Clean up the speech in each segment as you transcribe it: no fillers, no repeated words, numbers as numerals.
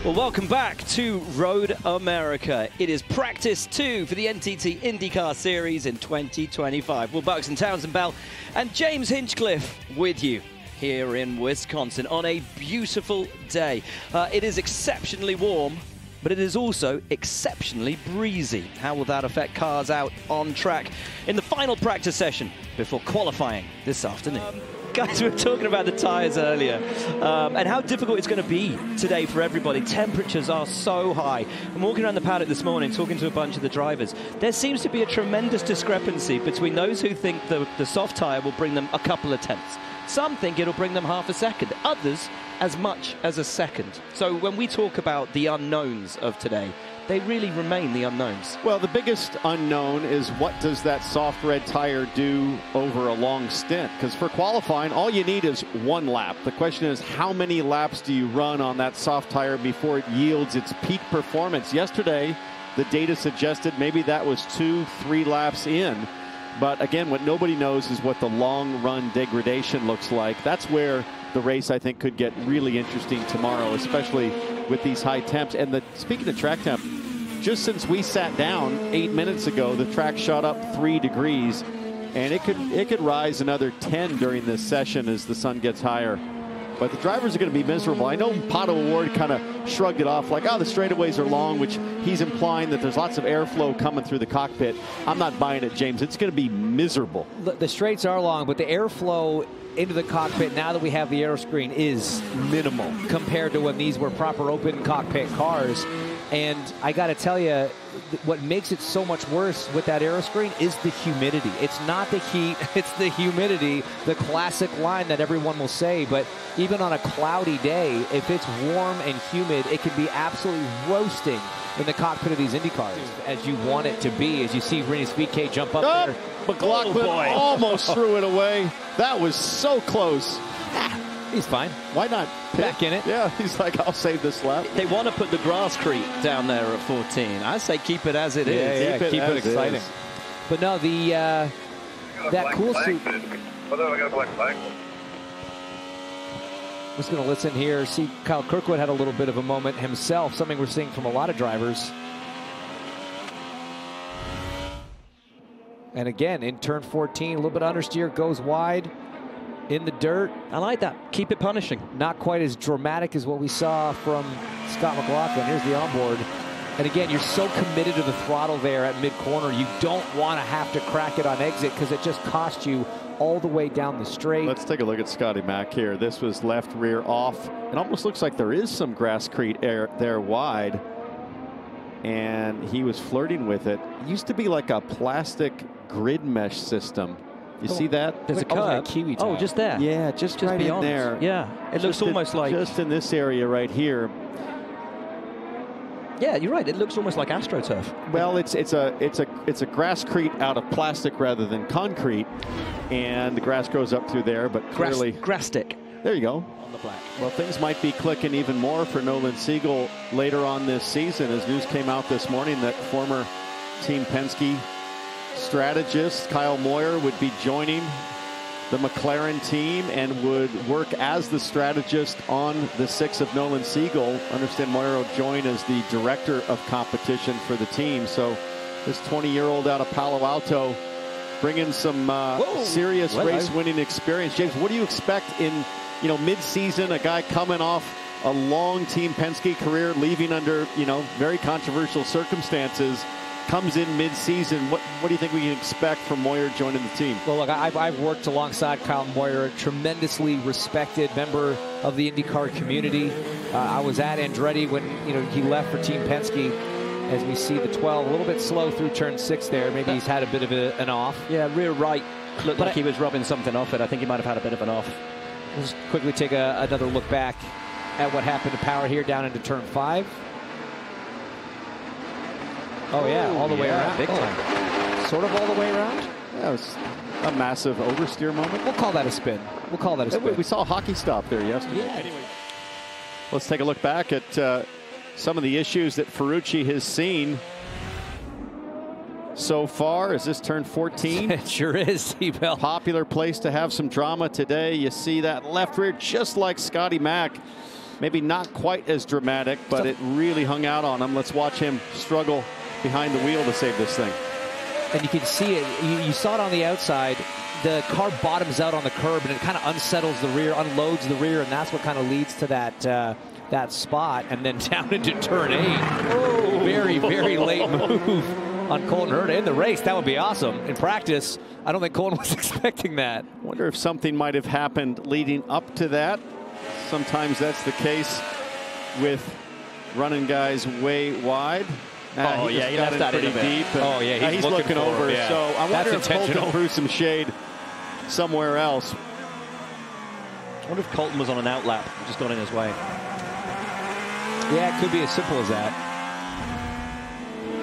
Well, welcome back to Road America. It is practice 2 for the NTT INDYCAR Series in 2025. Will Buxton, Townsend Bell and James Hinchcliffe with you here in Wisconsin on a beautiful day. It is exceptionally warm, but it is also exceptionally breezy. How will that affect cars out on track in the final practice session before qualifying this afternoon? Guys, we were talking about the tyres earlier and how difficult it's going to be today for everybody. Temperatures are so high. I'm walking around the paddock this morning talking to a bunch of the drivers. There seems to be a tremendous discrepancy between those who think the soft tyre will bring them a couple of tenths. Some think it'll bring them half a second, others as much as a second. So when we talk about the unknowns of today, they really remain the unknowns. Well, the biggest unknown is what does that soft red tire do over a long stint? Because for qualifying, all you need is one lap. The question is, how many laps do you run on that soft tire before it yields its peak performance? Yesterday, the data suggested maybe that was 2-3 laps in. But again, what nobody knows is what the long run degradation looks like. That's where the race, I think, could get really interesting tomorrow, especially with these high temps. And speaking of track temp, just since we sat down 8 minutes ago, the track shot up 3 degrees, and it could rise another 10 during this session as the sun gets higher. But the drivers are going to be miserable. I know Pato O'Ward kind of shrugged it off like, oh, the straightaways are long, which he's implying that there's lots of airflow coming through the cockpit. I'm not buying it, James. It's going to be miserable. The straights are long, but the airflow into the cockpit now that we have the aero screen is minimal compared to when these were proper open cockpit cars. And I got to tell you, what makes it so much worse with that aero screen is the humidity. It's not the heat, it's the humidity, the classic line that everyone will say. But even on a cloudy day, if it's warm and humid, it can be absolutely roasting in the cockpit of these Indy cars, as you want it to be, as you see Rennie Speedcade jump up there. McLaughlin almost threw it away. That was so close. He's fine. Why not pit? Back in it? Yeah, he's like, I'll save this lap. They want to put the grass creep down there at 14. I say keep it as it is. Yeah, keep it exciting. Is. But no, that cool suit. Just going to listen here. See, Kyle Kirkwood had a little bit of a moment himself, something we're seeing from a lot of drivers. And again, in turn 14, a little bit understeer, goes wide in the dirt. I like that. Keep it punishing. Not quite as dramatic as what we saw from Scott McLaughlin. Here's the onboard. And again, you're so committed to the throttle there at mid-corner, you don't want to have to crack it on exit because it just costs you all the way down the straight. Let's take a look at Scotty Mack here. This was left rear off. It almost looks like there is some grasscrete air there wide. And he was flirting with it. It used to be like a plastic grid mesh system. You see that? There's a curve. Oh, just there. Yeah, just right beyond. in there. Yeah, it looks almost like just in this area right here. Yeah, you're right. It looks almost like AstroTurf. Well, it's a grasscrete out of plastic rather than concrete, and the grass grows up through there. But clearly, Grastic. There you go. On the black. Well, things might be clicking even more for Nolan Siegel later on this season, as news came out this morning that former Team Penske strategist Kyle Moyer would be joining the McLaren team and would work as the strategist on the 6 of Nolan Siegel. Understand Moyer will join as the director of competition for the team. So this 20-year-old out of Palo Alto bringing some serious race-winning experience. James, what do you expect in mid-season? A guy coming off a long Team Penske career, leaving under very controversial circumstances, comes in mid-season. What do you think we can expect from Moyer joining the team? Well, look, I've worked alongside Kyle Moyer, a tremendously respected member of the IndyCar community. I was at Andretti when he left for Team Penske. As we see the 12, a little bit slow through turn 6 there. Maybe he's had a bit of an off. Yeah, rear right looked like he was rubbing something off it. I think he might have had a bit of an off. Let's quickly take another look back at what happened to Power here down into turn 5. Oh, yeah, all the way around. Big time. Sort of all the way around? That was a massive oversteer moment. We'll call that a spin. We'll call that a spin. We saw a hockey stop there yesterday. Yeah. Anyway, let's take a look back at some of the issues that Ferrucci has seen so far. Is this turn 14? It sure is, T-Bell. Popular place to have some drama today. You see that left rear, just like Scotty Mack. Maybe not quite as dramatic, but it really hung out on him. Let's watch him struggle behind the wheel to save this thing. And you can see it. You saw it on the outside. The car bottoms out on the curb, and it kind of unsettles the rear, unloads the rear, and that's what kind of leads to that spot. And then down into turn 8. Oh, very, very late move on Colton Herta in the race. That would be awesome. In practice, I don't think Colton was expecting that. Wonder if something might have happened leading up to that. Sometimes that's the case with running guys way wide. Oh, yeah, he left that pretty deep. Oh, yeah, he's looking over. Yeah. So I wonder if Colton threw some shade somewhere else. I wonder if Colton was on an outlap and just got in his way. Yeah, it could be as simple as that.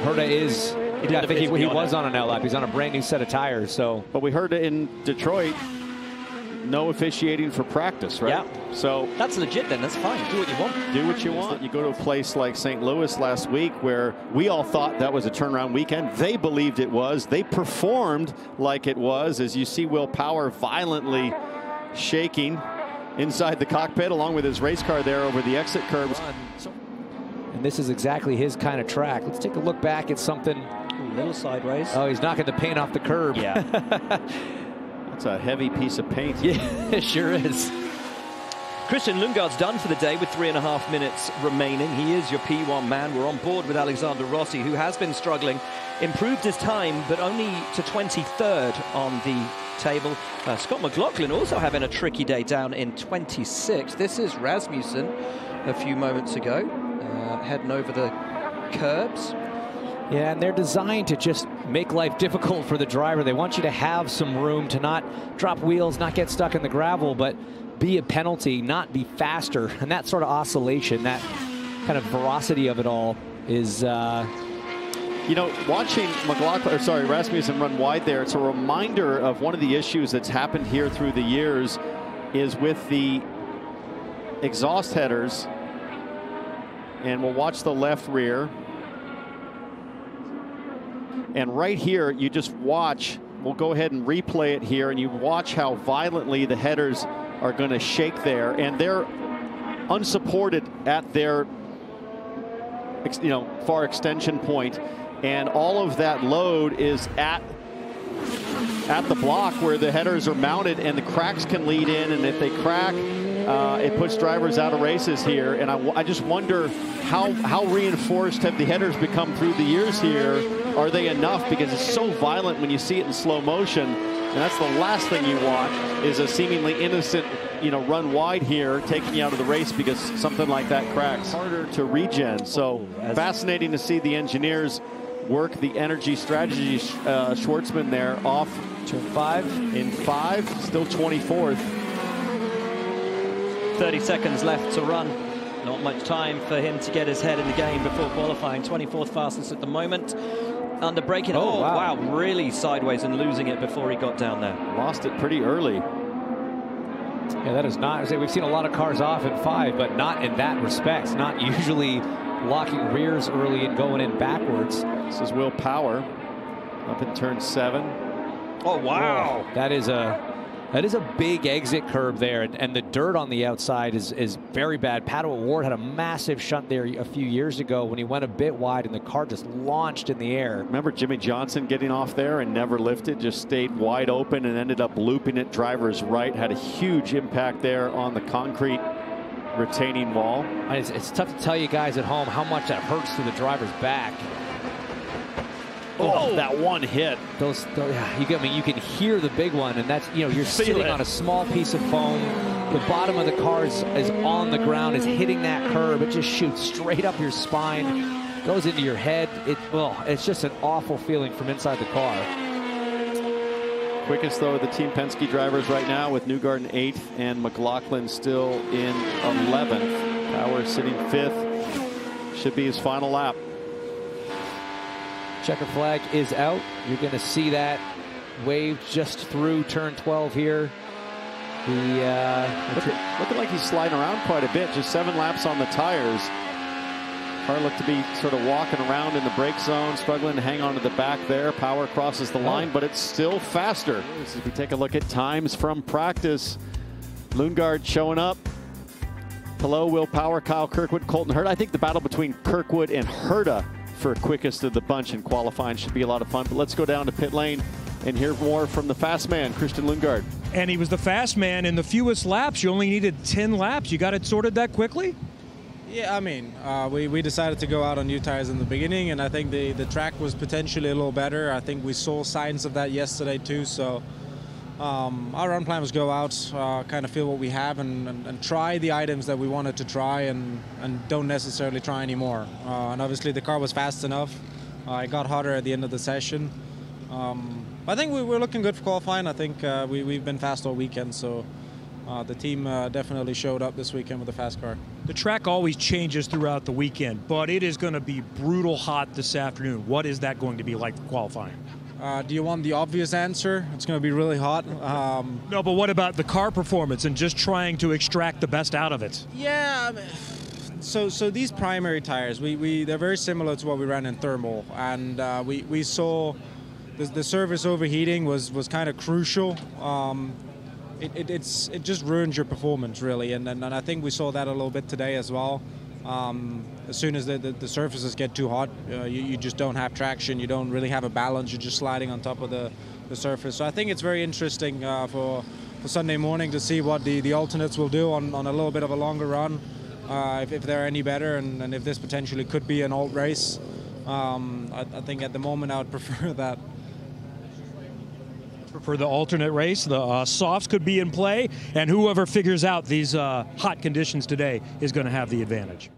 Herta is. I think he was on an outlap. He's on a brand new set of tires. So, but we heard it in Detroit. No officiating for practice, right? Yeah. So that's legit then. That's fine. Do what you want. Do what you want. You go to a place like St. Louis last week where we all thought that was a turnaround weekend. They believed it was. They performed like it was, as you see Will Power violently shaking inside the cockpit along with his race car there over the exit curbs. And this is exactly his kind of track. Let's take a look back at something. Ooh, little sideways. Oh, he's knocking the paint off the curb. Yeah. It's a heavy piece of paint. Yeah, it sure is. Christian Lundgaard's done for the day with 3.5 minutes remaining. He is your P1 man. We're on board with Alexander Rossi, who has been struggling. Improved his time, but only to 23rd on the table. Scott McLaughlin also having a tricky day down in 26th. This is Rasmussen a few moments ago, heading over the curbs. Yeah, and they're designed to just make life difficult for the driver. They want you to have some room to not drop wheels, not get stuck in the gravel, but be a penalty, not be faster. And that sort of oscillation, that kind of ferocity of it all is... You know, watching Rasmussen run wide there, it's a reminder of one of the issues that's happened here through the years is with the exhaust headers. And we'll watch the left rear. And right here, you just watch, we'll go ahead and replay it here, and you watch how violently the headers are going to shake there. And they're unsupported at their, far extension point. And all of that load is at the block where the headers are mounted, and the cracks can lead in. And if they crack, it puts drivers out of races here. And I just wonder how reinforced have the headers become through the years here? Are they enough? Because it's so violent when you see it in slow motion. And that's the last thing you want, is a seemingly innocent, run wide here, taking you out of the race because something like that cracks. Harder to regen. So fascinating to see the engineers work the energy strategy. Schwartzman there off turn 5 in 5, still 24th. 30 seconds left to run. Not much time for him to get his head in the game before qualifying. 24th fastest at the moment. Under braking. Oh, wow. Really sideways and losing it before he got down there. Lost it pretty early. Yeah, that is not. We've seen a lot of cars off in 5, but not in that respect. Not usually locking rears early and going in backwards. This is Will Power up in turn 7. Oh, wow. Oh, that is a big exit curb there, and the dirt on the outside is very bad. Pato O'Ward had a massive shunt there a few years ago when he went a bit wide and the car just launched in the air. Remember Jimmy Johnson getting off there and never lifted, just stayed wide open and ended up looping it driver's right. Had a huge impact there on the concrete retaining wall. It's tough to tell you guys at home how much that hurts to the driver's back. Oh, that one hit. Yeah, you can hear the big one, and that's, you're sitting on a small piece of foam. The bottom of the car is on the ground, is hitting that curb. It just shoots straight up your spine, goes into your head. It's just an awful feeling from inside the car. Quickest though of the Team Penske drivers right now, with Newgarden 8th and McLaughlin still in 11th. Power sitting 5th. Should be his final lap. Checker flag is out. You're going to see that wave just through turn 12 here. Looking like he's sliding around quite a bit. Just 7 laps on the tires. Car looked to be sort of walking around in the brake zone, struggling to hang on to the back there. Power crosses the line, but it's still faster. As we take a look at times from practice, Lundgaard showing up Palou, Will Power, Kyle Kirkwood, Colton Herta. I think the battle between Kirkwood and Herta for quickest of the bunch in qualifying should be a lot of fun. But let's go down to pit lane and hear more from the fast man, Christian Lundgaard. And he was the fast man in the fewest laps. You only needed 10 laps. You got it sorted that quickly? Yeah, I mean, we decided to go out on new tires in the beginning, and I think the track was potentially a little better. I think we saw signs of that yesterday too, so our run plan was go out, kind of feel what we have, and try the items that we wanted to try, and don't necessarily try anymore. And obviously the car was fast enough. It got hotter at the end of the session. I think we're looking good for qualifying. I think we've been fast all weekend, so the team definitely showed up this weekend with a fast car. The track always changes throughout the weekend, but it is going to be brutal hot this afternoon. What is that going to be like for qualifying? Do you want the obvious answer? It's going to be really hot. No, but what about the car performance and just trying to extract the best out of it? Yeah, I mean, so these primary tires, they're very similar to what we ran in thermal, and we saw the surface overheating was kind of crucial. It just ruins your performance, really, and I think we saw that a little bit today as well. As soon as the surfaces get too hot, you just don't have traction, you don't really have a balance, you're just sliding on top of the surface. So I think it's very interesting for Sunday morning to see what the alternates will do on a little bit of a longer run, if they're any better, and if this potentially could be an alt race. I think at the moment I would prefer that. For the alternate race, the softs could be in play, and whoever figures out these hot conditions today is going to have the advantage.